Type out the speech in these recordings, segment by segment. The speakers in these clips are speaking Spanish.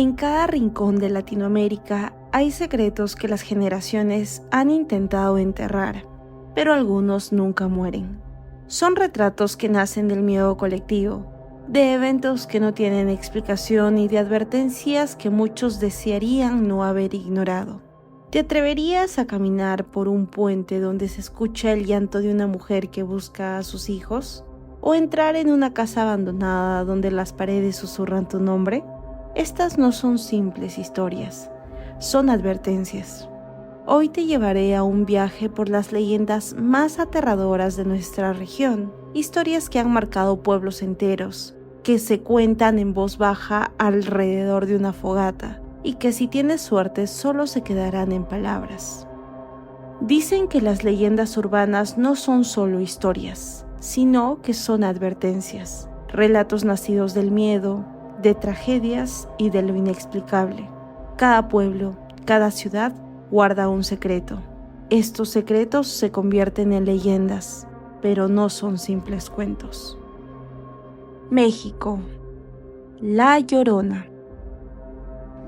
En cada rincón de Latinoamérica hay secretos que las generaciones han intentado enterrar, pero algunos nunca mueren. Son retratos que nacen del miedo colectivo, de eventos que no tienen explicación y de advertencias que muchos desearían no haber ignorado. ¿Te atreverías a caminar por un puente donde se escucha el llanto de una mujer que busca a sus hijos? ¿O entrar en una casa abandonada donde las paredes susurran tu nombre? Estas no son simples historias, son advertencias. Hoy te llevaré a un viaje por las leyendas más aterradoras de nuestra región, historias que han marcado pueblos enteros, que se cuentan en voz baja alrededor de una fogata y que si tienes suerte solo se quedarán en palabras. Dicen que las leyendas urbanas no son solo historias, sino que son advertencias, relatos nacidos del miedo, de tragedias y de lo inexplicable. Cada pueblo, cada ciudad guarda un secreto. Estos secretos se convierten en leyendas, pero no son simples cuentos. México. La Llorona.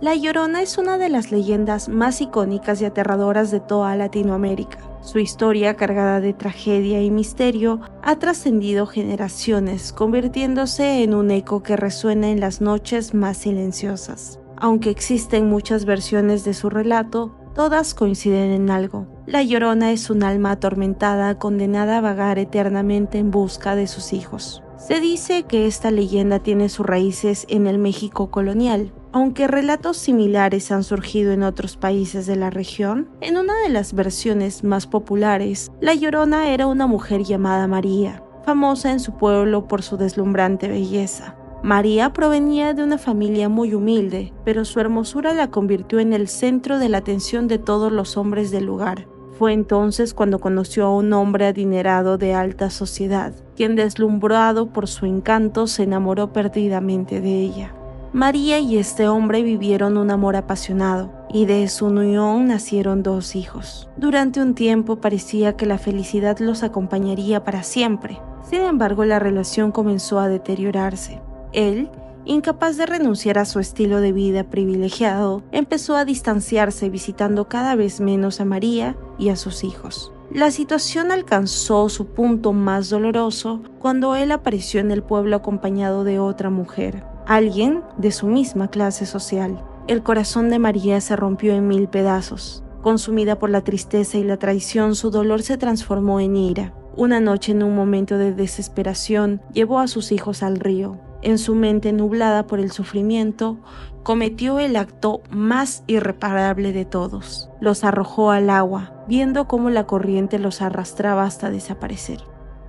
La Llorona es una de las leyendas más icónicas y aterradoras de toda Latinoamérica. Su historia, cargada de tragedia y misterio, ha trascendido generaciones, convirtiéndose en un eco que resuena en las noches más silenciosas. Aunque existen muchas versiones de su relato, todas coinciden en algo. La Llorona es un alma atormentada, condenada a vagar eternamente en busca de sus hijos. Se dice que esta leyenda tiene sus raíces en el México colonial. Aunque relatos similares han surgido en otros países de la región, en una de las versiones más populares, La Llorona era una mujer llamada María, famosa en su pueblo por su deslumbrante belleza. María provenía de una familia muy humilde, pero su hermosura la convirtió en el centro de la atención de todos los hombres del lugar. Fue entonces cuando conoció a un hombre adinerado de alta sociedad, quien deslumbrado por su encanto se enamoró perdidamente de ella. María y este hombre vivieron un amor apasionado, y de su unión nacieron 2 hijos. Durante un tiempo parecía que la felicidad los acompañaría para siempre. Sin embargo, la relación comenzó a deteriorarse. Él, incapaz de renunciar a su estilo de vida privilegiado, empezó a distanciarse, visitando cada vez menos a María y a sus hijos. La situación alcanzó su punto más doloroso cuando él apareció en el pueblo acompañado de otra mujer, alguien de su misma clase social. El corazón de María se rompió en 1000 pedazos. Consumida por la tristeza y la traición, su dolor se transformó en ira. Una noche, en un momento de desesperación, llevó a sus hijos al río. En su mente nublada por el sufrimiento, cometió el acto más irreparable de todos. Los arrojó al agua, viendo cómo la corriente los arrastraba hasta desaparecer.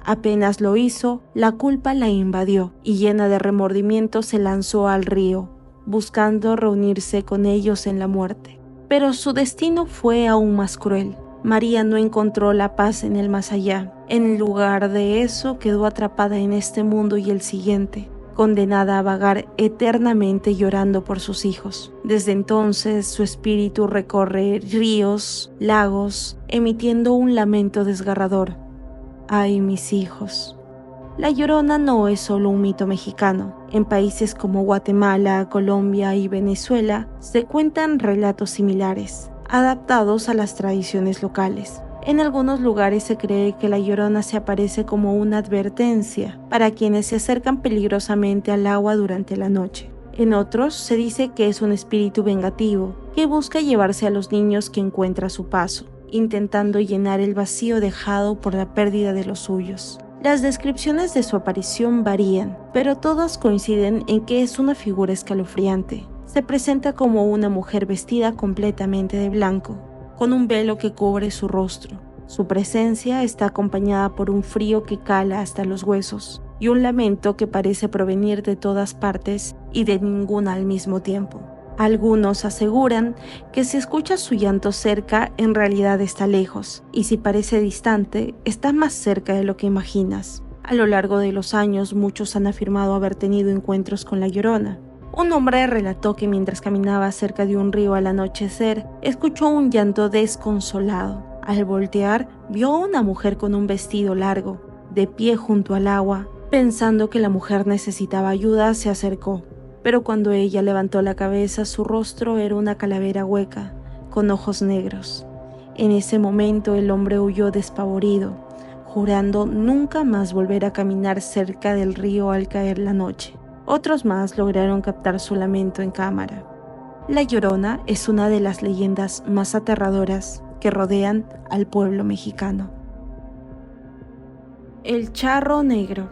Apenas lo hizo, la culpa la invadió y llena de remordimiento se lanzó al río, buscando reunirse con ellos en la muerte. Pero su destino fue aún más cruel. María no encontró la paz en el más allá. En lugar de eso, quedó atrapada en este mundo y el siguiente, condenada a vagar eternamente llorando por sus hijos. Desde entonces, su espíritu recorre ríos, lagos, emitiendo un lamento desgarrador. ¡Ay, mis hijos! La Llorona no es solo un mito mexicano. En países como Guatemala, Colombia y Venezuela se cuentan relatos similares, adaptados a las tradiciones locales. En algunos lugares se cree que la Llorona se aparece como una advertencia para quienes se acercan peligrosamente al agua durante la noche. En otros se dice que es un espíritu vengativo que busca llevarse a los niños que encuentra a su paso, intentando llenar el vacío dejado por la pérdida de los suyos. Las descripciones de su aparición varían, pero todas coinciden en que es una figura escalofriante. Se presenta como una mujer vestida completamente de blanco, con un velo que cubre su rostro. Su presencia está acompañada por un frío que cala hasta los huesos y un lamento que parece provenir de todas partes y de ninguna al mismo tiempo. Algunos aseguran que si escuchas su llanto cerca, en realidad está lejos, y si parece distante, está más cerca de lo que imaginas. A lo largo de los años, muchos han afirmado haber tenido encuentros con la Llorona. Un hombre relató que mientras caminaba cerca de un río al anochecer, escuchó un llanto desconsolado. Al voltear, vio a una mujer con un vestido largo, de pie junto al agua. Pensando que la mujer necesitaba ayuda, se acercó. pero cuando ella levantó la cabeza su rostro era una calavera hueca, con ojos negros. En ese momento el hombre huyó despavorido, jurando nunca más volver a caminar cerca del río al caer la noche. Otros más lograron captar su lamento en cámara. La Llorona es una de las leyendas más aterradoras que rodean al pueblo mexicano. El Charro Negro.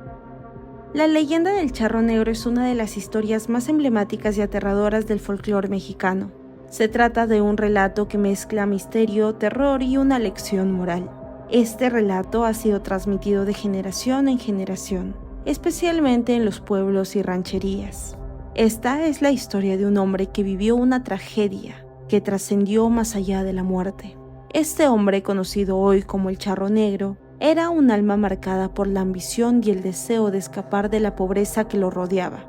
La leyenda del Charro Negro es una de las historias más emblemáticas y aterradoras del folclore mexicano. Se trata de un relato que mezcla misterio, terror y una lección moral. Este relato ha sido transmitido de generación en generación, especialmente en los pueblos y rancherías. Esta es la historia de un hombre que vivió una tragedia que trascendió más allá de la muerte. Este hombre, conocido hoy como el Charro Negro, era un alma marcada por la ambición y el deseo de escapar de la pobreza que lo rodeaba.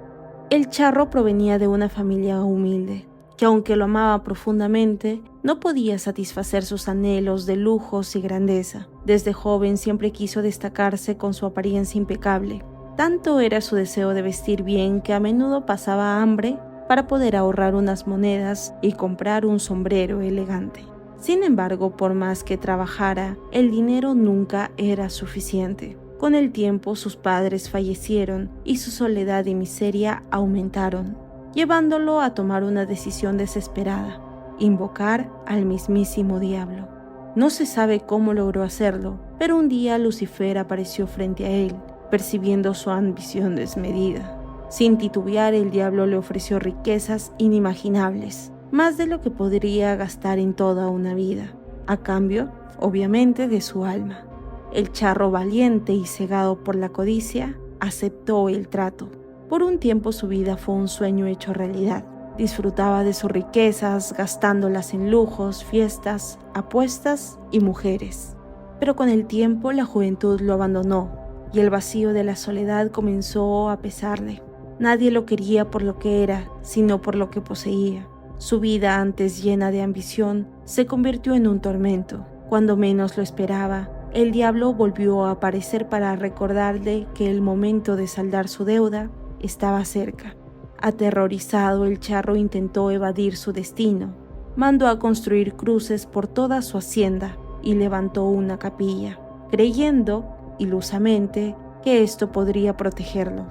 El charro provenía de una familia humilde, que aunque lo amaba profundamente, no podía satisfacer sus anhelos de lujos y grandeza. Desde joven siempre quiso destacarse con su apariencia impecable. Tanto era su deseo de vestir bien que a menudo pasaba hambre para poder ahorrar unas monedas y comprar un sombrero elegante. Sin embargo, por más que trabajara, el dinero nunca era suficiente. Con el tiempo, sus padres fallecieron y su soledad y miseria aumentaron, llevándolo a tomar una decisión desesperada: invocar al mismísimo diablo. No se sabe cómo logró hacerlo, pero un día Lucifer apareció frente a él, percibiendo su ambición desmedida. Sin titubear, el diablo le ofreció riquezas inimaginables, más de lo que podría gastar en toda una vida, a cambio, obviamente, de su alma. El charro, valiente y cegado por la codicia, aceptó el trato. Por un tiempo su vida fue un sueño hecho realidad. Disfrutaba de sus riquezas, gastándolas en lujos, fiestas, apuestas y mujeres. Pero con el tiempo la juventud lo abandonó y el vacío de la soledad comenzó a pesarle. Nadie lo quería por lo que era, sino por lo que poseía. Su vida, antes llena de ambición, se convirtió en un tormento. Cuando menos lo esperaba, el diablo volvió a aparecer para recordarle que el momento de saldar su deuda estaba cerca. Aterrorizado, el charro intentó evadir su destino. Mandó a construir cruces por toda su hacienda y levantó una capilla, creyendo, ilusamente, que esto podría protegerlo.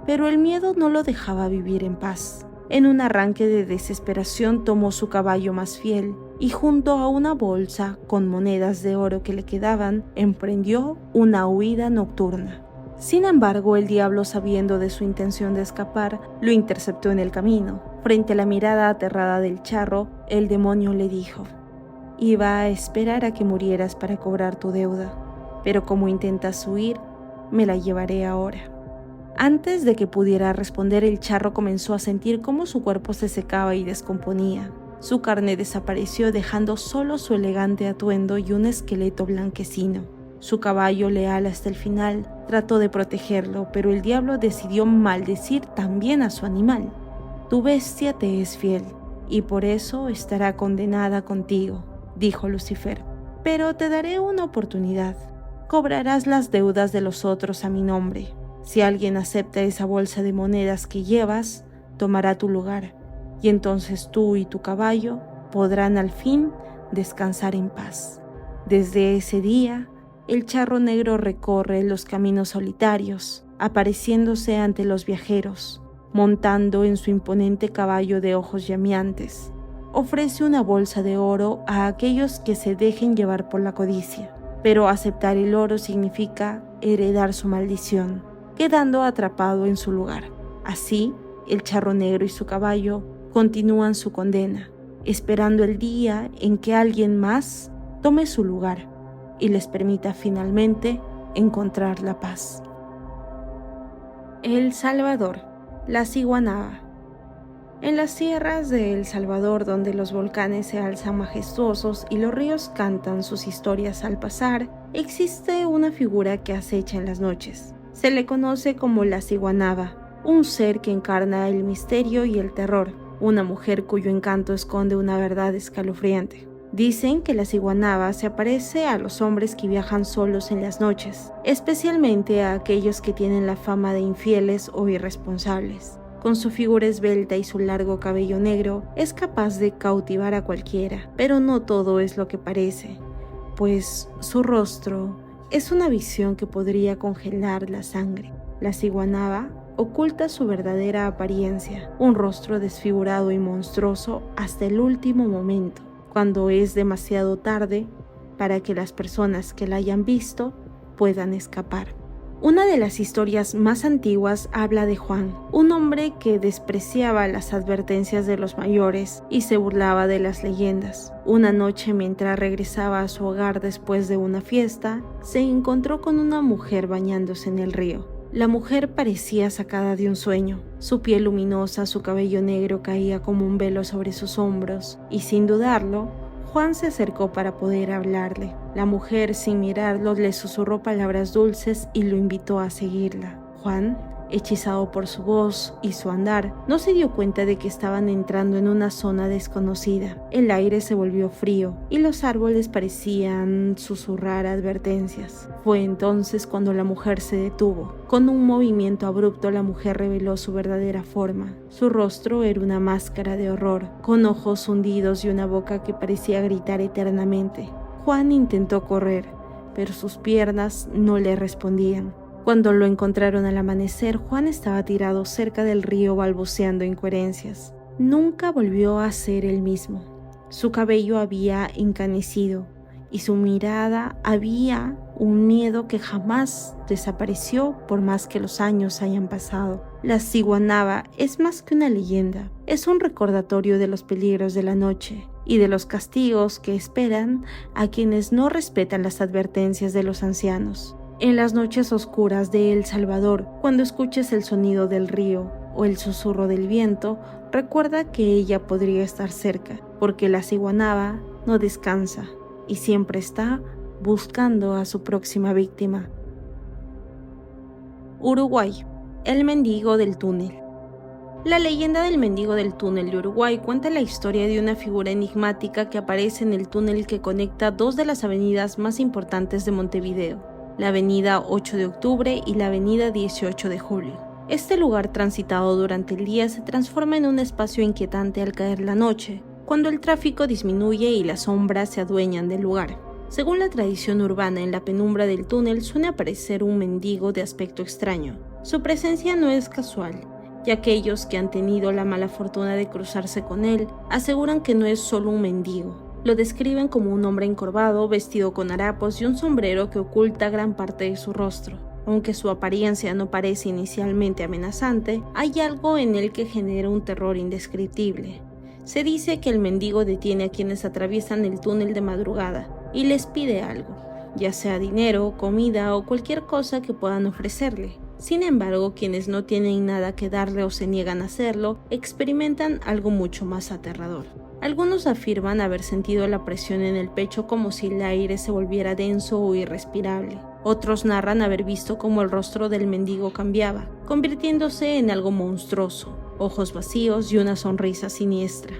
Pero el miedo no lo dejaba vivir en paz. En un arranque de desesperación tomó su caballo más fiel y junto a una bolsa con monedas de oro que le quedaban, emprendió una huida nocturna. Sin embargo, el diablo, sabiendo de su intención de escapar, lo interceptó en el camino. Frente a la mirada aterrada del charro, el demonio le dijo: «Iba a esperar a que murieras para cobrar tu deuda, pero como intentas huir, me la llevaré ahora». Antes de que pudiera responder, el charro comenzó a sentir cómo su cuerpo se secaba y descomponía. Su carne desapareció, dejando solo su elegante atuendo y un esqueleto blanquecino. Su caballo, leal hasta el final, trató de protegerlo, pero el diablo decidió maldecir también a su animal. «Tu bestia te es fiel, y por eso estará condenada contigo», dijo Lucifer. «Pero te daré una oportunidad. Cobrarás las deudas de los otros a mi nombre. Si alguien acepta esa bolsa de monedas que llevas, tomará tu lugar, y entonces tú y tu caballo podrán al fin descansar en paz». Desde ese día, el charro negro recorre los caminos solitarios, apareciéndose ante los viajeros, montando en su imponente caballo de ojos llameantes. Ofrece una bolsa de oro a aquellos que se dejen llevar por la codicia, pero aceptar el oro significa heredar su maldición, quedando atrapado en su lugar. Así, el charro negro y su caballo continúan su condena, esperando el día en que alguien más tome su lugar y les permita finalmente encontrar la paz. El Salvador, la Ciguanaba. En las sierras de El Salvador, donde los volcanes se alzan majestuosos y los ríos cantan sus historias al pasar, existe una figura que acecha en las noches. Se le conoce como la Ciguanaba, un ser que encarna el misterio y el terror, una mujer cuyo encanto esconde una verdad escalofriante. Dicen que la Ciguanaba se aparece a los hombres que viajan solos en las noches, especialmente a aquellos que tienen la fama de infieles o irresponsables. Con su figura esbelta y su largo cabello negro, es capaz de cautivar a cualquiera, pero no todo es lo que parece, pues su rostro es una visión que podría congelar la sangre. La ciguanaba oculta su verdadera apariencia, un rostro desfigurado y monstruoso hasta el último momento, cuando es demasiado tarde para que las personas que la hayan visto puedan escapar. Una de las historias más antiguas habla de Juan, un hombre que despreciaba las advertencias de los mayores y se burlaba de las leyendas. Una noche, mientras regresaba a su hogar después de una fiesta, se encontró con una mujer bañándose en el río. La mujer parecía sacada de un sueño. Su piel luminosa, su cabello negro caía como un velo sobre sus hombros, y sin dudarlo, Juan se acercó para poder hablarle. La mujer, sin mirarlo, le susurró palabras dulces y lo invitó a seguirla. Juan, hechizado por su voz y su andar, no se dio cuenta de que estaban entrando en una zona desconocida. El aire se volvió frío y los árboles parecían susurrar advertencias. Fue entonces cuando la mujer se detuvo. Con un movimiento abrupto, la mujer reveló su verdadera forma. Su rostro era una máscara de horror, con ojos hundidos y una boca que parecía gritar eternamente. Juan intentó correr, pero sus piernas no le respondían. Cuando lo encontraron al amanecer, Juan estaba tirado cerca del río balbuceando incoherencias. Nunca volvió a ser el mismo. Su cabello había encanecido y su mirada había un miedo que jamás desapareció por más que los años hayan pasado. La ciguanaba es más que una leyenda, es un recordatorio de los peligros de la noche y de los castigos que esperan a quienes no respetan las advertencias de los ancianos. En las noches oscuras de El Salvador, cuando escuches el sonido del río o el susurro del viento, recuerda que ella podría estar cerca, porque la ciguanaba no descansa y siempre está buscando a su próxima víctima. Uruguay, el mendigo del túnel. La leyenda del mendigo del túnel de Uruguay cuenta la historia de una figura enigmática que aparece en el túnel que conecta dos de las avenidas más importantes de Montevideo, la avenida 8 de octubre y la avenida 18 de julio. Este lugar transitado durante el día se transforma en un espacio inquietante al caer la noche, cuando el tráfico disminuye y las sombras se adueñan del lugar. Según la tradición urbana, en la penumbra del túnel suele aparecer un mendigo de aspecto extraño. Su presencia no es casual, y aquellos que han tenido la mala fortuna de cruzarse con él aseguran que no es solo un mendigo. Lo describen como un hombre encorvado, vestido con harapos y un sombrero que oculta gran parte de su rostro. Aunque su apariencia no parece inicialmente amenazante, hay algo en él que genera un terror indescriptible. Se dice que el mendigo detiene a quienes atraviesan el túnel de madrugada y les pide algo, ya sea dinero, comida o cualquier cosa que puedan ofrecerle. Sin embargo, quienes no tienen nada que darle o se niegan a hacerlo, experimentan algo mucho más aterrador. Algunos afirman haber sentido la presión en el pecho como si el aire se volviera denso o irrespirable. Otros narran haber visto cómo el rostro del mendigo cambiaba, convirtiéndose en algo monstruoso, ojos vacíos y una sonrisa siniestra.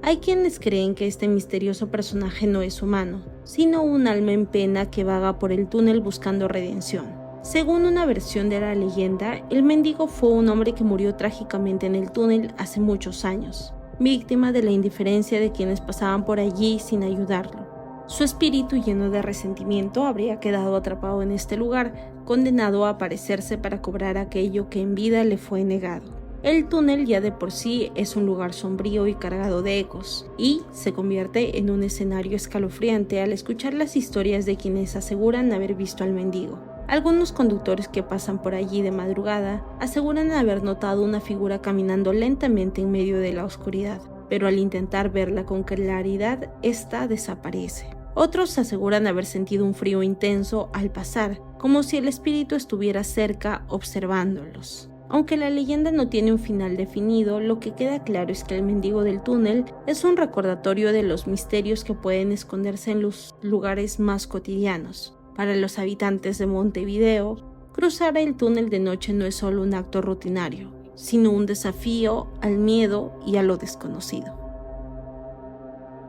Hay quienes creen que este misterioso personaje no es humano, sino un alma en pena que vaga por el túnel buscando redención. Según una versión de la leyenda, el mendigo fue un hombre que murió trágicamente en el túnel hace muchos años, víctima de la indiferencia de quienes pasaban por allí sin ayudarlo. Su espíritu, lleno de resentimiento, habría quedado atrapado en este lugar, condenado a aparecerse para cobrar aquello que en vida le fue negado. El túnel ya de por sí es un lugar sombrío y cargado de ecos, y se convierte en un escenario escalofriante al escuchar las historias de quienes aseguran haber visto al mendigo. Algunos conductores que pasan por allí de madrugada aseguran haber notado una figura caminando lentamente en medio de la oscuridad, pero al intentar verla con claridad, esta desaparece. Otros aseguran haber sentido un frío intenso al pasar, como si el espíritu estuviera cerca observándolos. Aunque la leyenda no tiene un final definido, lo que queda claro es que el mendigo del túnel es un recordatorio de los misterios que pueden esconderse en los lugares más cotidianos. Para los habitantes de Montevideo, cruzar el túnel de noche no es solo un acto rutinario, sino un desafío al miedo y a lo desconocido.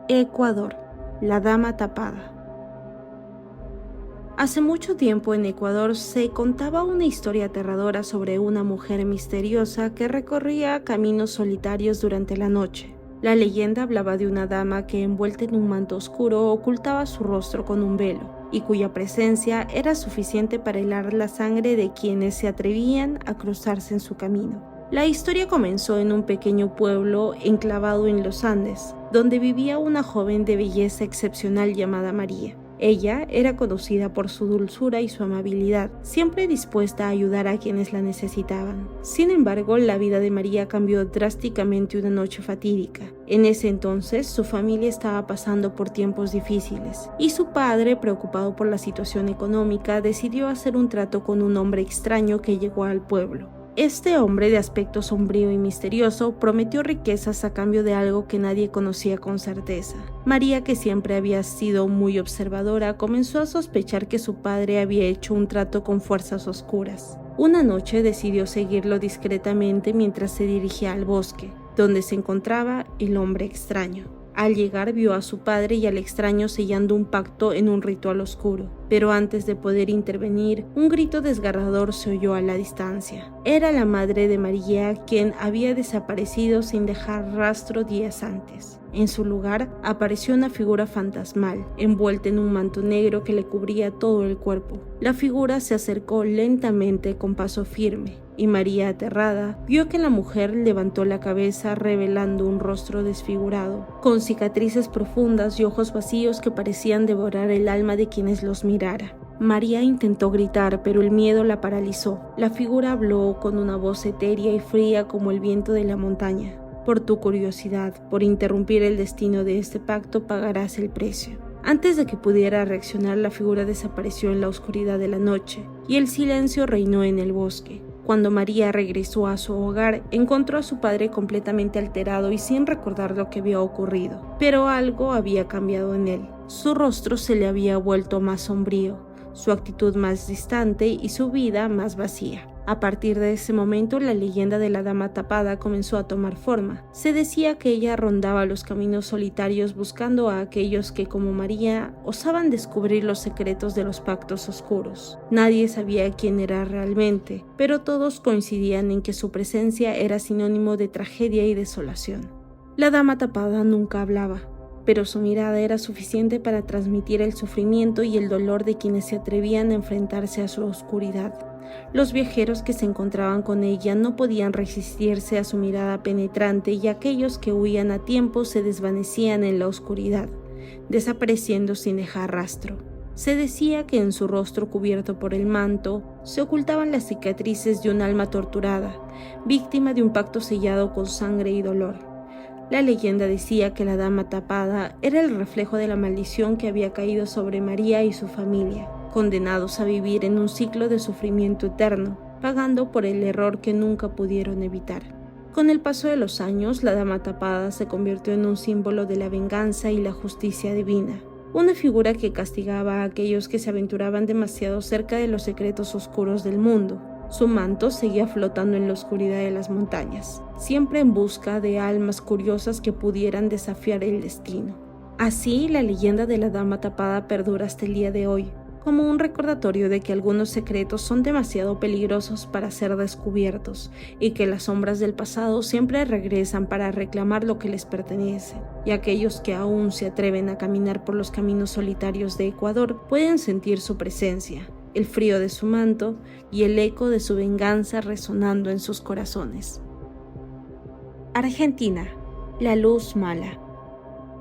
Ecuador, la dama tapada. Hace mucho tiempo en Ecuador se contaba una historia aterradora sobre una mujer misteriosa que recorría caminos solitarios durante la noche. La leyenda hablaba de una dama que, envuelta en un manto oscuro, ocultaba su rostro con un velo, y cuya presencia era suficiente para helar la sangre de quienes se atrevían a cruzarse en su camino. La historia comenzó en un pequeño pueblo enclavado en los Andes, donde vivía una joven de belleza excepcional llamada María. Ella era conocida por su dulzura y su amabilidad, siempre dispuesta a ayudar a quienes la necesitaban. Sin embargo, la vida de María cambió drásticamente una noche fatídica. En ese entonces, su familia estaba pasando por tiempos difíciles, y su padre, preocupado por la situación económica, decidió hacer un trato con un hombre extraño que llegó al pueblo. Este hombre, de aspecto sombrío y misterioso, prometió riquezas a cambio de algo que nadie conocía con certeza. María, que siempre había sido muy observadora, comenzó a sospechar que su padre había hecho un trato con fuerzas oscuras. Una noche decidió seguirlo discretamente mientras se dirigía al bosque, donde se encontraba el hombre extraño. Al llegar, vio a su padre y al extraño sellando un pacto en un ritual oscuro, pero antes de poder intervenir, un grito desgarrador se oyó a la distancia. Era la madre de María, quien había desaparecido sin dejar rastro días antes. En su lugar apareció una figura fantasmal, envuelta en un manto negro que le cubría todo el cuerpo. La figura se acercó lentamente con paso firme, y María, aterrada, vio que la mujer levantó la cabeza revelando un rostro desfigurado, con cicatrices profundas y ojos vacíos que parecían devorar el alma de quienes los mirara. María intentó gritar, pero el miedo la paralizó. La figura habló con una voz etérea y fría como el viento de la montaña. Por tu curiosidad, por interrumpir el destino de este pacto, pagarás el precio. Antes de que pudiera reaccionar, la figura desapareció en la oscuridad de la noche, y el silencio reinó en el bosque. Cuando María regresó a su hogar, encontró a su padre completamente alterado y sin recordar lo que había ocurrido. Pero algo había cambiado en él. Su rostro se le había vuelto más sombrío, su actitud más distante y su vida más vacía. A partir de ese momento, la leyenda de la dama tapada comenzó a tomar forma. Se decía que ella rondaba los caminos solitarios buscando a aquellos que, como María, osaban descubrir los secretos de los pactos oscuros. Nadie sabía quién era realmente, pero todos coincidían en que su presencia era sinónimo de tragedia y desolación. La dama tapada nunca hablaba, pero su mirada era suficiente para transmitir el sufrimiento y el dolor de quienes se atrevían a enfrentarse a su oscuridad. Los viajeros que se encontraban con ella no podían resistirse a su mirada penetrante, y aquellos que huían a tiempo se desvanecían en la oscuridad, desapareciendo sin dejar rastro. Se decía que en su rostro cubierto por el manto se ocultaban las cicatrices de un alma torturada, víctima de un pacto sellado con sangre y dolor. La leyenda decía que la dama tapada era el reflejo de la maldición que había caído sobre María y su familia, condenados a vivir en un ciclo de sufrimiento eterno, pagando por el error que nunca pudieron evitar. Con el paso de los años, la dama tapada se convirtió en un símbolo de la venganza y la justicia divina, una figura que castigaba a aquellos que se aventuraban demasiado cerca de los secretos oscuros del mundo. Su manto seguía flotando en la oscuridad de las montañas, siempre en busca de almas curiosas que pudieran desafiar el destino. Así, la leyenda de la dama tapada perdura hasta el día de hoy, como un recordatorio de que algunos secretos son demasiado peligrosos para ser descubiertos y que las sombras del pasado siempre regresan para reclamar lo que les pertenece, y aquellos que aún se atreven a caminar por los caminos solitarios de Ecuador pueden sentir su presencia, el frío de su manto y el eco de su venganza resonando en sus corazones. Argentina, la luz mala.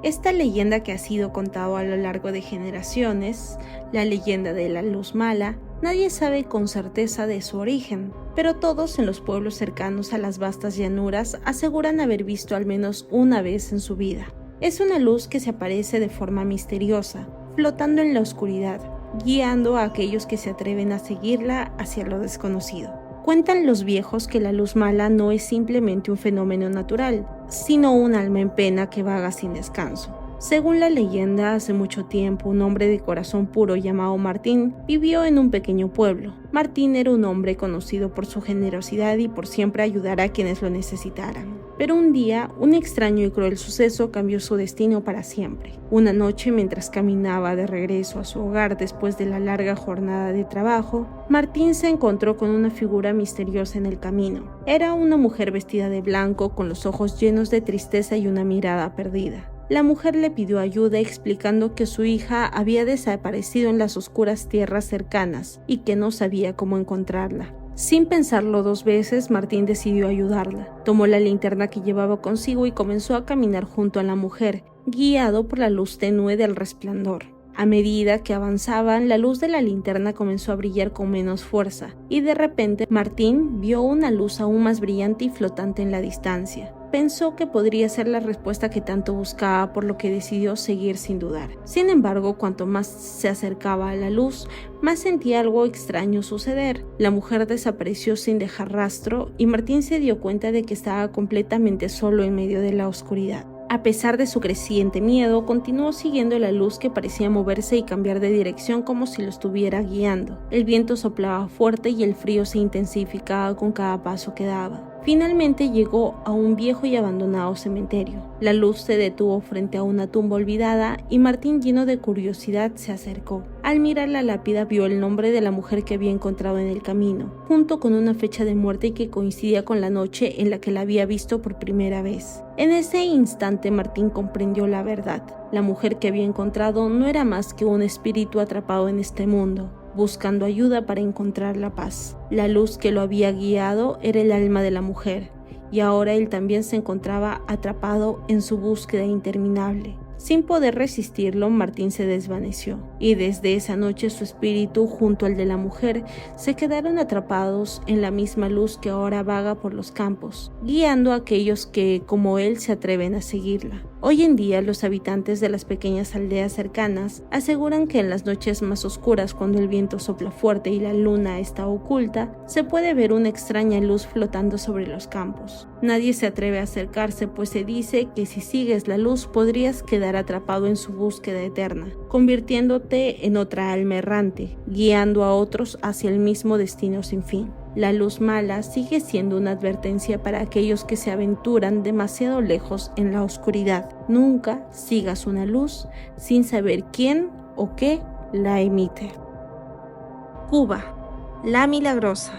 Esta leyenda, que ha sido contada a lo largo de generaciones, la leyenda de la luz mala, nadie sabe con certeza de su origen, pero todos en los pueblos cercanos a las vastas llanuras aseguran haber visto al menos una vez en su vida. Es una luz que se aparece de forma misteriosa, flotando en la oscuridad, guiando a aquellos que se atreven a seguirla hacia lo desconocido. Cuentan los viejos que la luz mala no es simplemente un fenómeno natural, sino un alma en pena que vaga sin descanso. Según la leyenda, hace mucho tiempo un hombre de corazón puro llamado Martín vivió en un pequeño pueblo. Martín era un hombre conocido por su generosidad y por siempre ayudar a quienes lo necesitaran. Pero un día, un extraño y cruel suceso cambió su destino para siempre. Una noche, mientras caminaba de regreso a su hogar después de la larga jornada de trabajo, Martín se encontró con una figura misteriosa en el camino. Era una mujer vestida de blanco, con los ojos llenos de tristeza y una mirada perdida. La mujer le pidió ayuda explicando que su hija había desaparecido en las oscuras tierras cercanas y que no sabía cómo encontrarla. Sin pensarlo dos veces, Martín decidió ayudarla. Tomó la linterna que llevaba consigo y comenzó a caminar junto a la mujer, guiado por la luz tenue del resplandor. A medida que avanzaban, la luz de la linterna comenzó a brillar con menos fuerza, y de repente Martín vio una luz aún más brillante y flotante en la distancia. Pensó que podría ser la respuesta que tanto buscaba, por lo que decidió seguir sin dudar. Sin embargo, cuanto más se acercaba a la luz, más sentía algo extraño suceder. La mujer desapareció sin dejar rastro y Martín se dio cuenta de que estaba completamente solo en medio de la oscuridad. A pesar de su creciente miedo, continuó siguiendo la luz que parecía moverse y cambiar de dirección como si lo estuviera guiando. El viento soplaba fuerte y el frío se intensificaba con cada paso que daba. Finalmente llegó a un viejo y abandonado cementerio. La luz se detuvo frente a una tumba olvidada y Martín, lleno de curiosidad, se acercó. Al mirar la lápida vio el nombre de la mujer que había encontrado en el camino, junto con una fecha de muerte que coincidía con la noche en la que la había visto por primera vez. En ese instante Martín comprendió la verdad. La mujer que había encontrado no era más que un espíritu atrapado en este mundo, buscando ayuda para encontrar la paz. La luz que lo había guiado era el alma de la mujer, y ahora él también se encontraba atrapado en su búsqueda interminable. Sin poder resistirlo, Martín se desvaneció, y desde esa noche su espíritu, junto al de la mujer, se quedaron atrapados en la misma luz que ahora vaga por los campos, guiando a aquellos que, como él, se atreven a seguirla. Hoy en día, los habitantes de las pequeñas aldeas cercanas aseguran que en las noches más oscuras, cuando el viento sopla fuerte y la luna está oculta, se puede ver una extraña luz flotando sobre los campos. Nadie se atreve a acercarse, pues se dice que si sigues la luz podrías quedar atrapado en su búsqueda eterna, convirtiéndote en otra alma errante, guiando a otros hacia el mismo destino sin fin. La luz mala sigue siendo una advertencia para aquellos que se aventuran demasiado lejos en la oscuridad. Nunca sigas una luz sin saber quién o qué la emite. Cuba, la Milagrosa.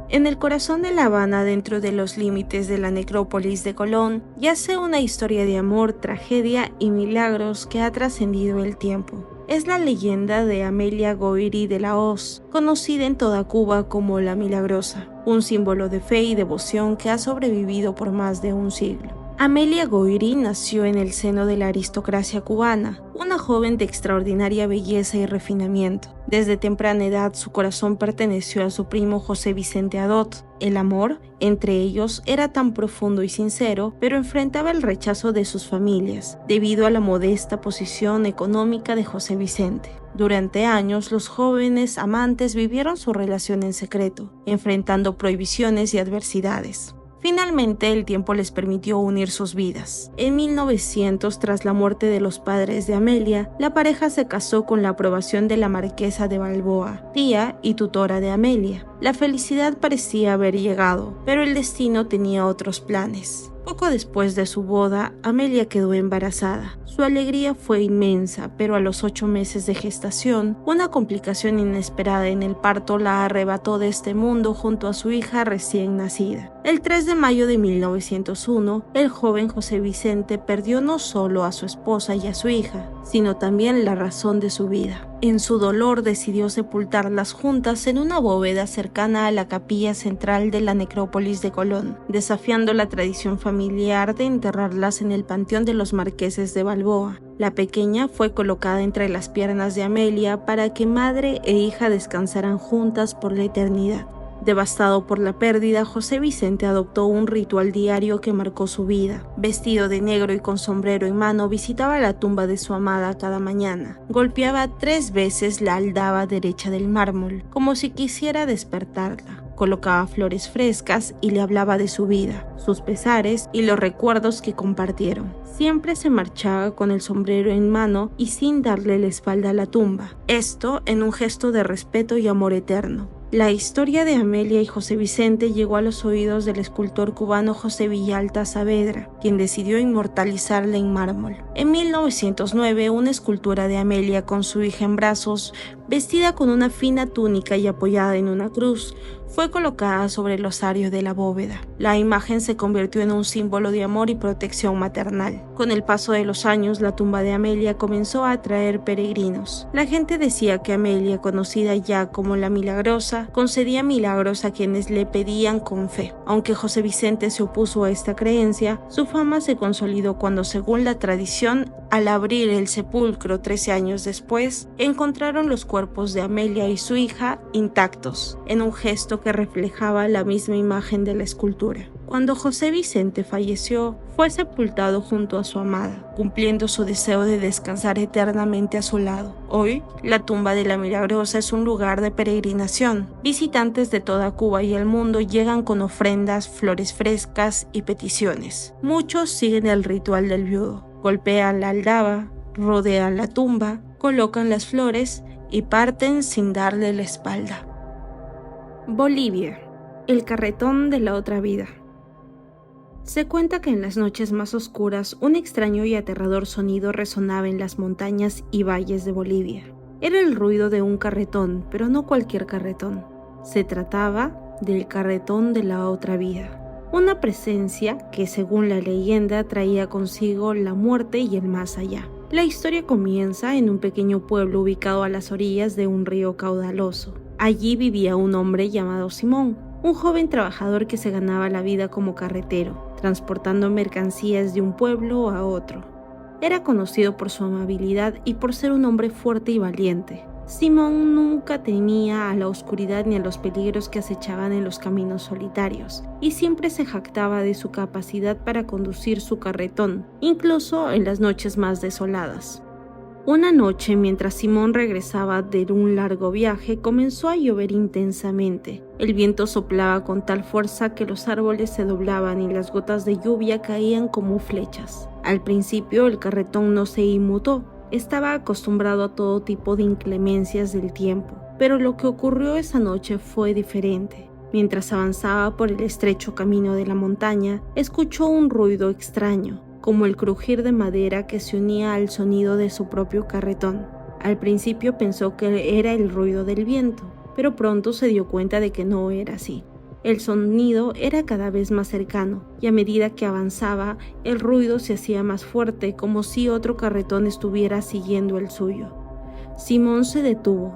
En el corazón de La Habana, dentro de los límites de la necrópolis de Colón, yace una historia de amor, tragedia y milagros que ha trascendido el tiempo. Es la leyenda de Amelia Goiri de la Hoz, conocida en toda Cuba como la Milagrosa, un símbolo de fe y devoción que ha sobrevivido por más de un siglo. Amelia Goiri nació en el seno de la aristocracia cubana, una joven de extraordinaria belleza y refinamiento. Desde temprana edad su corazón perteneció a su primo José Vicente Adot. El amor entre ellos era tan profundo y sincero, pero enfrentaba el rechazo de sus familias, debido a la modesta posición económica de José Vicente. Durante años, los jóvenes amantes vivieron su relación en secreto, enfrentando prohibiciones y adversidades. Finalmente, el tiempo les permitió unir sus vidas. En 1900, tras la muerte de los padres de Amelia, la pareja se casó con la aprobación de la marquesa de Balboa, tía y tutora de Amelia. La felicidad parecía haber llegado, pero el destino tenía otros planes. Poco después de su boda, Amelia quedó embarazada. Su alegría fue inmensa, pero a los 8 meses de gestación, una complicación inesperada en el parto la arrebató de este mundo junto a su hija recién nacida. El 3 de mayo de 1901, el joven José Vicente perdió no solo a su esposa y a su hija, sino también la razón de su vida. En su dolor decidió sepultarlas juntas en una bóveda cercana a la capilla central de la necrópolis de Colón, desafiando la tradición familiar de enterrarlas en el panteón de los marqueses de Balboa. La pequeña fue colocada entre las piernas de Amelia para que madre e hija descansaran juntas por la eternidad. Devastado por la pérdida, José Vicente adoptó un ritual diario que marcó su vida. Vestido de negro y con sombrero en mano, visitaba la tumba de su amada cada mañana. Golpeaba 3 veces la aldaba derecha del mármol, como si quisiera despertarla. colocaba flores frescas y le hablaba de su vida, sus pesares y los recuerdos que compartieron. Siempre se marchaba con el sombrero en mano y sin darle la espalda a la tumba, esto en un gesto de respeto y amor eterno. La historia de Amelia y José Vicente llegó a los oídos del escultor cubano José Villalta Saavedra, quien decidió inmortalizarla en mármol. En 1909, una escultura de Amelia con su hija en brazos, vestida con una fina túnica y apoyada en una cruz, fue colocada sobre el osario de la bóveda. La imagen se convirtió en un símbolo de amor y protección maternal. Con el paso de los años, la tumba de Amelia comenzó a atraer peregrinos. La gente decía que Amelia, conocida ya como la Milagrosa, concedía milagros a quienes le pedían con fe. Aunque José Vicente se opuso a esta creencia, su fama se consolidó cuando, según la tradición, al abrir el sepulcro 13 años después, encontraron los cuerpos de Amelia y su hija intactos, en un gesto que reflejaba la misma imagen de la escultura. Cuando José Vicente falleció, fue sepultado junto a su amada, cumpliendo su deseo de descansar eternamente a su lado. Hoy, la tumba de la Milagrosa es un lugar de peregrinación. Visitantes de toda Cuba y el mundo llegan con ofrendas, flores frescas y peticiones. Muchos siguen el ritual del viudo. Golpean la aldaba, rodean la tumba, colocan las flores y parten sin darle la espalda. Bolivia, el carretón de la otra vida. Se cuenta que en las noches más oscuras un extraño y aterrador sonido resonaba en las montañas y valles de Bolivia. Era el ruido de un carretón, pero no cualquier carretón. Se trataba del carretón de la otra vida. Una presencia que, según la leyenda, traía consigo la muerte y el más allá. La historia comienza en un pequeño pueblo ubicado a las orillas de un río caudaloso. Allí vivía un hombre llamado Simón, un joven trabajador que se ganaba la vida como carretero, transportando mercancías de un pueblo a otro. Era conocido por su amabilidad y por ser un hombre fuerte y valiente. Simón nunca temía a la oscuridad ni a los peligros que acechaban en los caminos solitarios, y siempre se jactaba de su capacidad para conducir su carretón, incluso en las noches más desoladas. Una noche, mientras Simón regresaba de un largo viaje, comenzó a llover intensamente. El viento soplaba con tal fuerza que los árboles se doblaban y las gotas de lluvia caían como flechas. Al principio, el carretón no se inmutó. Estaba acostumbrado a todo tipo de inclemencias del tiempo, pero lo que ocurrió esa noche fue diferente. Mientras avanzaba por el estrecho camino de la montaña, escuchó un ruido extraño, como el crujir de madera que se unía al sonido de su propio carretón. Al principio pensó que era el ruido del viento, pero pronto se dio cuenta de que no era así. El sonido era cada vez más cercano, y a medida que avanzaba, el ruido se hacía más fuerte, como si otro carretón estuviera siguiendo el suyo. Simón se detuvo,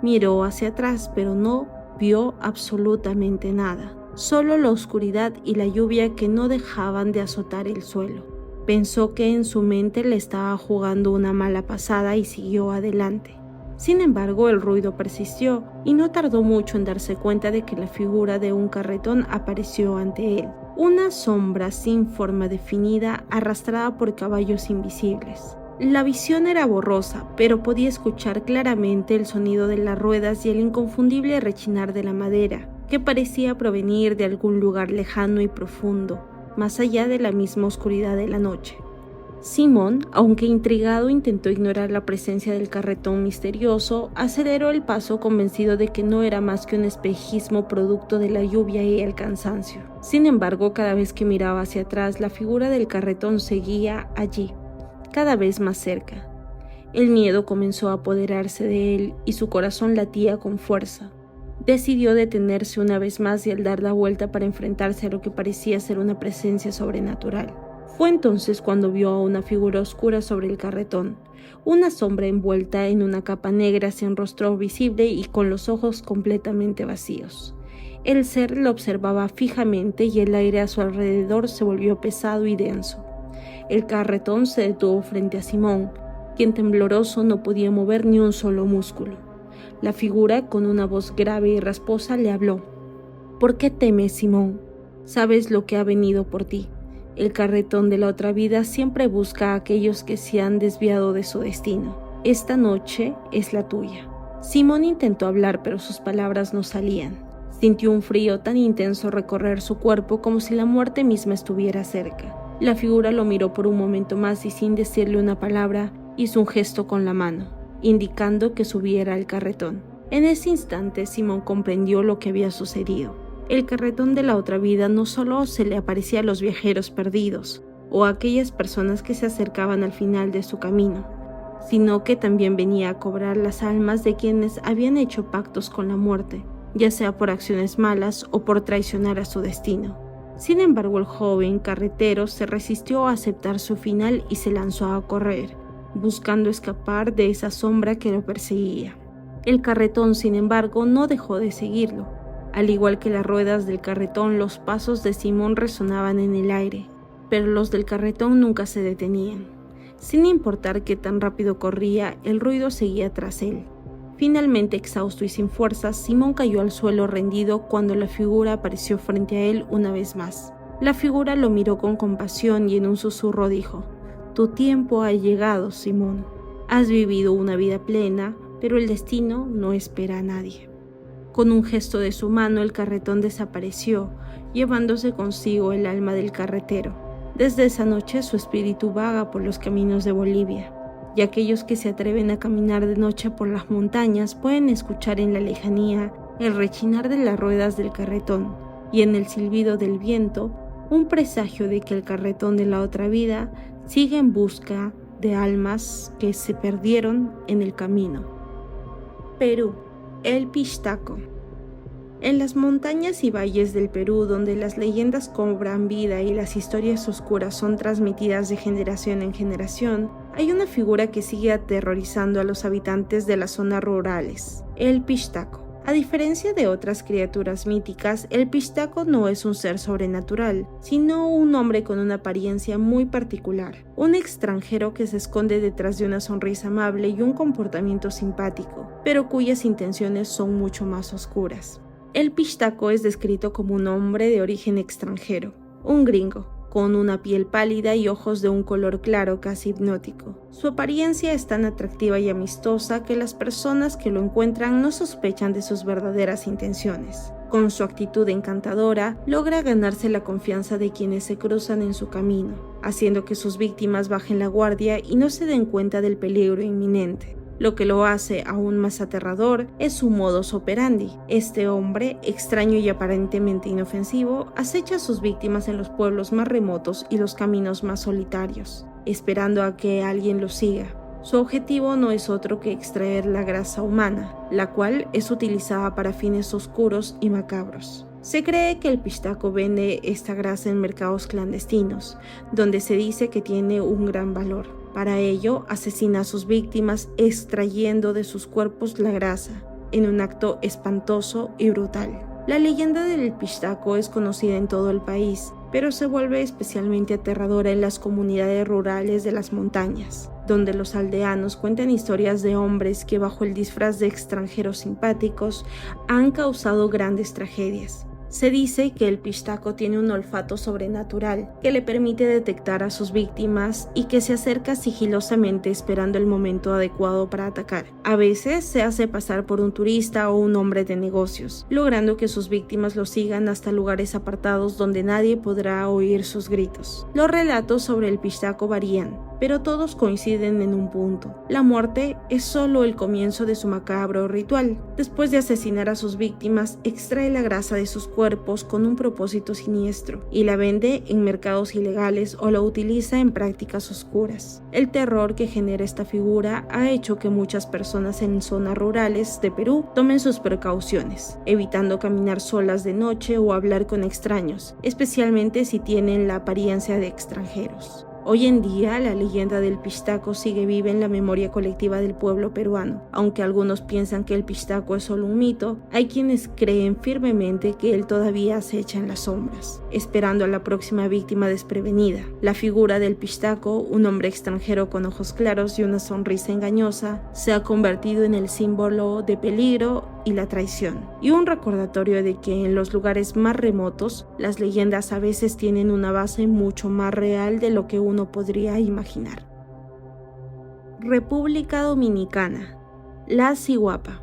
miró hacia atrás, pero no vio absolutamente nada, solo la oscuridad y la lluvia que no dejaban de azotar el suelo. Pensó que en su mente le estaba jugando una mala pasada y siguió adelante. Sin embargo, el ruido persistió y no tardó mucho en darse cuenta de que la figura de un carretón apareció ante él. Una sombra sin forma definida arrastrada por caballos invisibles. La visión era borrosa, pero podía escuchar claramente el sonido de las ruedas y el inconfundible rechinar de la madera, que parecía provenir de algún lugar lejano y profundo, más allá de la misma oscuridad de la noche. Simón, aunque intrigado, intentó ignorar la presencia del carretón misterioso, aceleró el paso convencido de que no era más que un espejismo producto de la lluvia y el cansancio. Sin embargo, cada vez que miraba hacia atrás, la figura del carretón seguía allí, cada vez más cerca. El miedo comenzó a apoderarse de él y su corazón latía con fuerza. Decidió detenerse una vez más y al dar la vuelta para enfrentarse a lo que parecía ser una presencia sobrenatural. Fue entonces cuando vio a una figura oscura sobre el carretón, una sombra envuelta en una capa negra sin rostro visible y con los ojos completamente vacíos. El ser lo observaba fijamente y el aire a su alrededor se volvió pesado y denso. El carretón se detuvo frente a Simón, quien tembloroso no podía mover ni un solo músculo. La figura, con una voz grave y rasposa, le habló. «¿Por qué temes, Simón? Sabes lo que ha venido por ti. El carretón de la otra vida siempre busca a aquellos que se han desviado de su destino. Esta noche es la tuya». Simón intentó hablar, pero sus palabras no salían. Sintió un frío tan intenso recorrer su cuerpo como si la muerte misma estuviera cerca. La figura lo miró por un momento más y sin decirle una palabra, hizo un gesto con la mano, indicando que subiera al carretón. En ese instante Simón comprendió lo que había sucedido. El carretón de la otra vida no solo se le aparecía a los viajeros perdidos o a aquellas personas que se acercaban al final de su camino, sino que también venía a cobrar las almas de quienes habían hecho pactos con la muerte, ya sea por acciones malas o por traicionar a su destino. Sin embargo, el joven carretero se resistió a aceptar su final y se lanzó a correr, buscando escapar de esa sombra que lo perseguía. El carretón, sin embargo, no dejó de seguirlo. Al igual que las ruedas del carretón, los pasos de Simón resonaban en el aire, pero los del carretón nunca se detenían. Sin importar qué tan rápido corría, el ruido seguía tras él. Finalmente, exhausto y sin fuerzas, Simón cayó al suelo rendido cuando la figura apareció frente a él una vez más. La figura lo miró con compasión y en un susurro dijo: «Tu tiempo ha llegado, Simón. Has vivido una vida plena, pero el destino no espera a nadie». Con un gesto de su mano, el carretón desapareció, llevándose consigo el alma del carretero. Desde esa noche su espíritu vaga por los caminos de Bolivia, y aquellos que se atreven a caminar de noche por las montañas pueden escuchar en la lejanía el rechinar de las ruedas del carretón y en el silbido del viento un presagio de que el carretón de la otra vida sigue en busca de almas que se perdieron en el camino. Perú, el Pixtaco. En las montañas y valles del Perú, donde las leyendas cobran vida y las historias oscuras son transmitidas de generación en generación, hay una figura que sigue aterrorizando a los habitantes de las zonas rurales: el Pixtaco. A diferencia de otras criaturas míticas, el Pixtaco no es un ser sobrenatural, sino un hombre con una apariencia muy particular, un extranjero que se esconde detrás de una sonrisa amable y un comportamiento simpático, pero cuyas intenciones son mucho más oscuras. El Pixtaco es descrito como un hombre de origen extranjero, un gringo, con una piel pálida y ojos de un color claro casi hipnótico. Su apariencia es tan atractiva y amistosa que las personas que lo encuentran no sospechan de sus verdaderas intenciones. Con su actitud encantadora, logra ganarse la confianza de quienes se cruzan en su camino, haciendo que sus víctimas bajen la guardia y no se den cuenta del peligro inminente. Lo que lo hace aún más aterrador es su modus operandi. Este hombre, extraño y aparentemente inofensivo, acecha a sus víctimas en los pueblos más remotos y los caminos más solitarios, esperando a que alguien lo siga. Su objetivo no es otro que extraer la grasa humana, la cual es utilizada para fines oscuros y macabros. Se cree que el Pixtaco vende esta grasa en mercados clandestinos, donde se dice que tiene un gran valor. Para ello, asesina a sus víctimas extrayendo de sus cuerpos la grasa, en un acto espantoso y brutal. La leyenda del Pixtaco es conocida en todo el país, pero se vuelve especialmente aterradora en las comunidades rurales de las montañas, donde los aldeanos cuentan historias de hombres que bajo el disfraz de extranjeros simpáticos han causado grandes tragedias. Se dice que el Pixtaco tiene un olfato sobrenatural que le permite detectar a sus víctimas y que se acerca sigilosamente esperando el momento adecuado para atacar. A veces se hace pasar por un turista o un hombre de negocios, logrando que sus víctimas lo sigan hasta lugares apartados donde nadie podrá oír sus gritos. Los relatos sobre el Pixtaco varían, pero todos coinciden en un punto: la muerte es solo el comienzo de su macabro ritual. Después de asesinar a sus víctimas, extrae la grasa de sus cuerpos con un propósito siniestro y la vende en mercados ilegales o la utiliza en prácticas oscuras. El terror que genera esta figura ha hecho que muchas personas en zonas rurales de Perú tomen sus precauciones, evitando caminar solas de noche o hablar con extraños, especialmente si tienen la apariencia de extranjeros. Hoy en día, la leyenda del Pixtaco sigue viva en la memoria colectiva del pueblo peruano. Aunque algunos piensan que el Pixtaco es solo un mito, hay quienes creen firmemente que él todavía acecha en las sombras, esperando a la próxima víctima desprevenida. La figura del Pixtaco, un hombre extranjero con ojos claros y una sonrisa engañosa, se ha convertido en el símbolo de peligro y la traición, y un recordatorio de que en los lugares más remotos, las leyendas a veces tienen una base mucho más real de lo que uno podría imaginar. República Dominicana, la Ciguapa.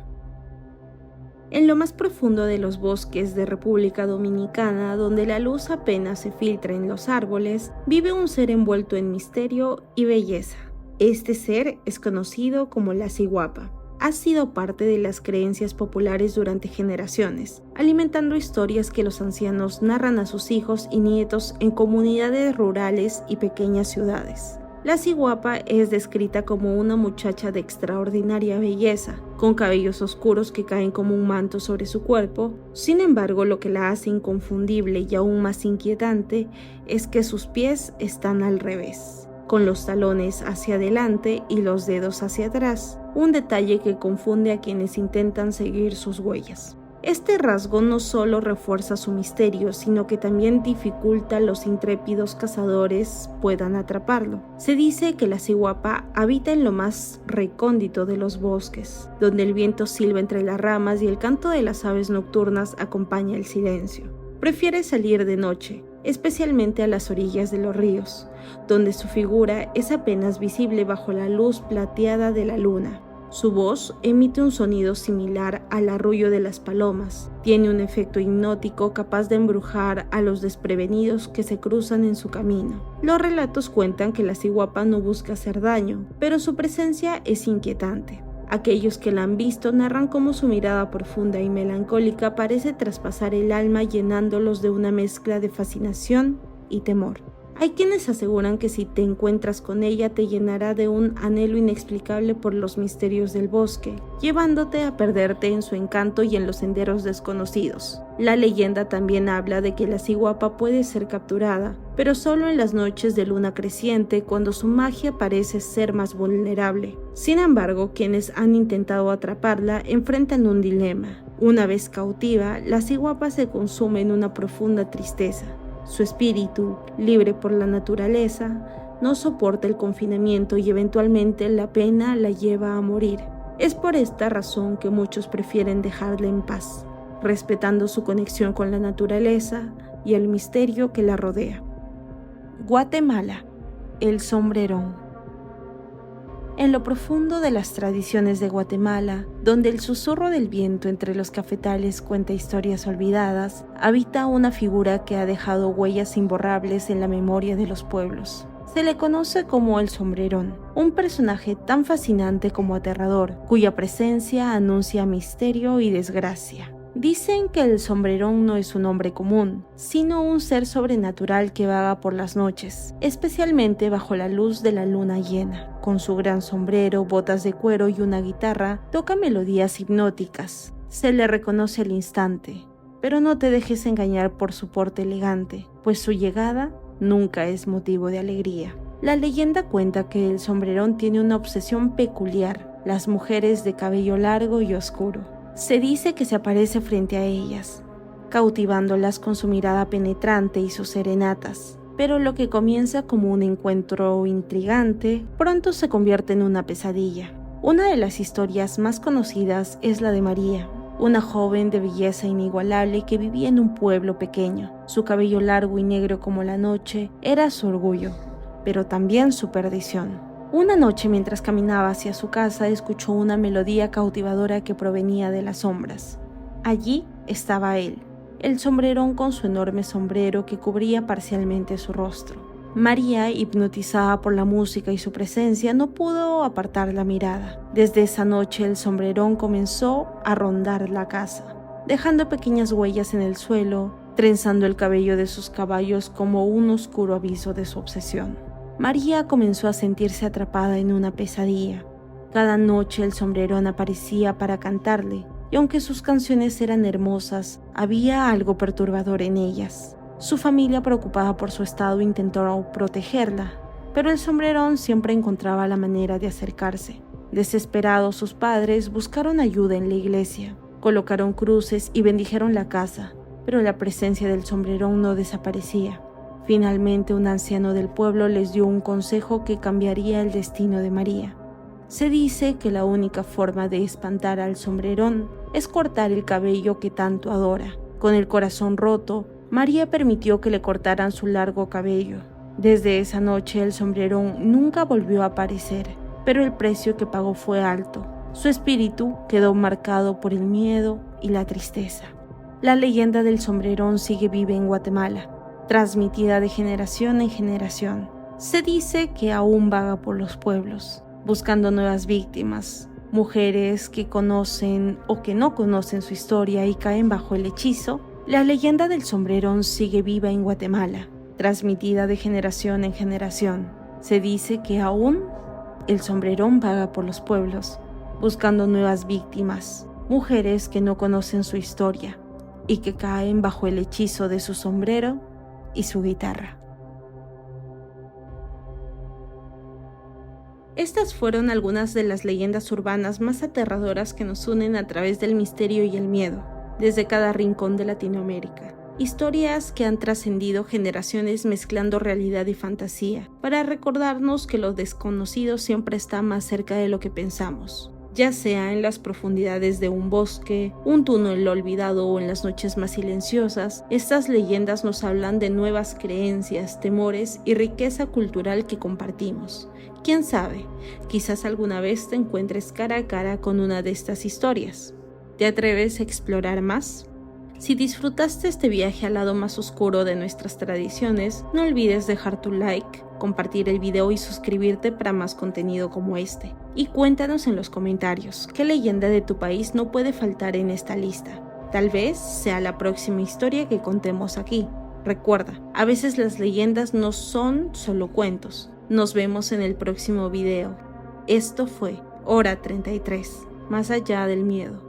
En lo más profundo de los bosques de República Dominicana, donde la luz apenas se filtra en los árboles, vive un ser envuelto en misterio y belleza. Este ser es conocido como la ciguapa. Ha sido parte de las creencias populares durante generaciones, alimentando historias que los ancianos narran a sus hijos y nietos en comunidades rurales y pequeñas ciudades. La ciguapa es descrita como una muchacha de extraordinaria belleza, con cabellos oscuros que caen como un manto sobre su cuerpo. Sin embargo, lo que la hace inconfundible y aún más inquietante es que sus pies están al revés, con los talones hacia adelante y los dedos hacia atrás, un detalle que confunde a quienes intentan seguir sus huellas. Este rasgo no solo refuerza su misterio, sino que también dificulta a los intrépidos cazadores puedan atraparlo. Se dice que la ciguapa habita en lo más recóndito de los bosques, donde el viento silba entre las ramas y el canto de las aves nocturnas acompaña el silencio. Prefiere salir de noche, especialmente a las orillas de los ríos, donde su figura es apenas visible bajo la luz plateada de la luna. Su voz emite un sonido similar al arrullo de las palomas. Tiene un efecto hipnótico capaz de embrujar a los desprevenidos que se cruzan en su camino. Los relatos cuentan que la ciguapa no busca hacer daño, pero su presencia es inquietante. Aquellos que la han visto narran cómo su mirada profunda y melancólica parece traspasar el alma, llenándolos de una mezcla de fascinación y temor. Hay quienes aseguran que si te encuentras con ella te llenará de un anhelo inexplicable por los misterios del bosque, llevándote a perderte en su encanto y en los senderos desconocidos. La leyenda también habla de que la ciguapa puede ser capturada, pero solo en las noches de luna creciente, cuando su magia parece ser más vulnerable. Sin embargo, quienes han intentado atraparla enfrentan un dilema. Una vez cautiva, la ciguapa se consume en una profunda tristeza. Su espíritu, libre por la naturaleza, no soporta el confinamiento y eventualmente la pena la lleva a morir. Es por esta razón que muchos prefieren dejarla en paz, respetando su conexión con la naturaleza y el misterio que la rodea. Guatemala, el sombrerón. En lo profundo de las tradiciones de Guatemala, donde el susurro del viento entre los cafetales cuenta historias olvidadas, habita una figura que ha dejado huellas imborrables en la memoria de los pueblos. Se le conoce como el sombrerón, un personaje tan fascinante como aterrador, cuya presencia anuncia misterio y desgracia. Dicen que el sombrerón no es un hombre común, sino un ser sobrenatural que vaga por las noches, especialmente bajo la luz de la luna llena. Con su gran sombrero, botas de cuero y una guitarra, toca melodías hipnóticas. Se le reconoce al instante, pero no te dejes engañar por su porte elegante, pues su llegada nunca es motivo de alegría. La leyenda cuenta que el sombrerón tiene una obsesión peculiar: las mujeres de cabello largo y oscuro. Se dice que se aparece frente a ellas, cautivándolas con su mirada penetrante y sus serenatas. Pero lo que comienza como un encuentro intrigante, pronto se convierte en una pesadilla. Una de las historias más conocidas es la de María, una joven de belleza inigualable que vivía en un pueblo pequeño. Su cabello largo y negro como la noche era su orgullo, pero también su perdición. Una noche, mientras caminaba hacia su casa, escuchó una melodía cautivadora que provenía de las sombras. Allí estaba él, el sombrerón, con su enorme sombrero que cubría parcialmente su rostro. María, hipnotizada por la música y su presencia, no pudo apartar la mirada. Desde esa noche el sombrerón comenzó a rondar la casa, dejando pequeñas huellas en el suelo, trenzando el cabello de sus caballos como un oscuro aviso de su obsesión. María comenzó a sentirse atrapada en una pesadilla. Cada noche el sombrerón aparecía para cantarle, y aunque sus canciones eran hermosas, había algo perturbador en ellas. Su familia, preocupada por su estado, intentó protegerla, pero el sombrerón siempre encontraba la manera de acercarse. Desesperados, sus padres buscaron ayuda en la iglesia, colocaron cruces y bendijeron la casa, pero la presencia del sombrerón no desaparecía. Finalmente, un anciano del pueblo les dio un consejo que cambiaría el destino de María. Se dice que la única forma de espantar al sombrerón es cortar el cabello que tanto adora. Con el corazón roto, María permitió que le cortaran su largo cabello. Desde esa noche el sombrerón nunca volvió a aparecer, pero el precio que pagó fue alto. Su espíritu quedó marcado por el miedo y la tristeza. La leyenda del sombrerón sigue viva en Guatemala, transmitida de generación en generación. Se dice que aún vaga por los pueblos, buscando nuevas víctimas, mujeres que conocen o que no conocen su historia y caen bajo el hechizo. La leyenda del sombrerón sigue viva en Guatemala, transmitida de generación en generación. Se dice que aún el sombrerón vaga por los pueblos, buscando nuevas víctimas, mujeres que no conocen su historia y que caen bajo el hechizo de su sombrero y su guitarra. Estas fueron algunas de las leyendas urbanas más aterradoras que nos unen a través del misterio y el miedo, desde cada rincón de Latinoamérica. Historias que han trascendido generaciones mezclando realidad y fantasía, para recordarnos que lo desconocido siempre está más cerca de lo que pensamos. Ya sea en las profundidades de un bosque, un túnel olvidado o en las noches más silenciosas, estas leyendas nos hablan de nuevas creencias, temores y riqueza cultural que compartimos. ¿Quién sabe? Quizás alguna vez te encuentres cara a cara con una de estas historias. ¿Te atreves a explorar más? Si disfrutaste este viaje al lado más oscuro de nuestras tradiciones, no olvides dejar tu like, compartir el video y suscribirte para más contenido como este. Y cuéntanos en los comentarios qué leyenda de tu país no puede faltar en esta lista. Tal vez sea la próxima historia que contemos aquí. Recuerda, a veces las leyendas no son solo cuentos. Nos vemos en el próximo video. Esto fue Hora 33, más allá del miedo.